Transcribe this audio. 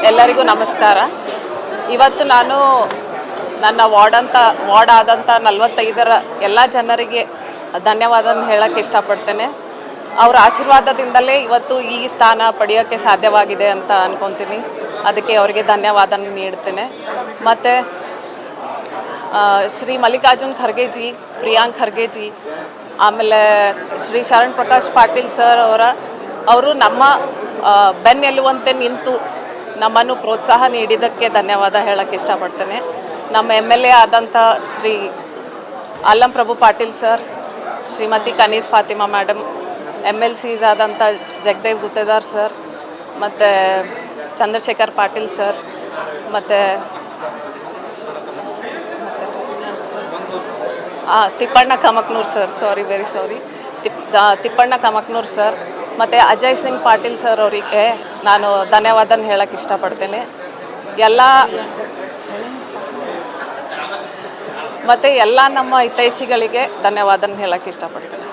ಎಲ್ಲರಿಗೂ ನಮಸ್ಕಾರ. ಇವತ್ತು ನಾನು ನನ್ನ ವಾರ್ಡ್ ಆದಂಥ 45ರ ಎಲ್ಲ ಜನರಿಗೆ ಧನ್ಯವಾದನ ಹೇಳೋಕ್ಕೆ ಇಷ್ಟಪಡ್ತೇನೆ. ಅವರ ಆಶೀರ್ವಾದದಿಂದಲೇ ಇವತ್ತು ಈ ಸ್ಥಾನ ಪಡೆಯೋಕ್ಕೆ ಸಾಧ್ಯವಾಗಿದೆ ಅಂತ ಅಂದ್ಕೊತೀನಿ. ಅದಕ್ಕೆ ಅವರಿಗೆ ಧನ್ಯವಾದನ ನೀಡ್ತೇನೆ. ಮತ್ತು ಶ್ರೀ ಮಲ್ಲಿಕಾರ್ಜುನ್ ಖರ್ಗೆ ಜಿ, ಪ್ರಿಯಾಂಕ್ ಖರ್ಗೆ ಜಿ, ಆಮೇಲೆ ಶ್ರೀ ಶರಣ್ ಪ್ರಕಾಶ್ ಪಾಟೀಲ್ ಸರ್ ಅವರು ನಮ್ಮ ಬೆನ್ನೆಲುಬಂತೆ ನಿಂತು ನಮ್ಮನ್ನು ಪ್ರೋತ್ಸಾಹ ನೀಡಿದ್ದಕ್ಕೆ ಧನ್ಯವಾದ ಹೇಳೋಕ್ಕೆ ಇಷ್ಟಪಡ್ತೇನೆ. ನಮ್ಮ MLA ಆದಂಥ Shri Allam Prabhu Patil sir, Shrimati Kaneez Fatima madam, MLCs ಆದಂಥ ಜಗದೇವ್ ಗುತ್ತೇದಾರ್ ಸರ್, ಮತ್ತು ಚಂದ್ರಶೇಖರ್ ಪಾಟೀಲ್ ಸರ್, ಮತ್ತು Tippanna Kamaknoor sir, very sorry, Tippanna Kamaknoor sir, ಮತ್ತು ಅಜಯ್ ಸಿಂಗ್ ಪಾಟೀಲ್ ಸರ್ ಅವರಿಗೆ ನಾನು ಧನ್ಯವಾದನ ಹೇಳೋಕ್ಕೆ ಇಷ್ಟಪಡ್ತೇನೆ. ಮತ್ತು ಎಲ್ಲ ನಮ್ಮ ಹಿತೈಷಿಗಳಿಗೆ ಧನ್ಯವಾದನ ಹೇಳೋಕ್ಕೆ ಇಷ್ಟಪಡ್ತೇನೆ.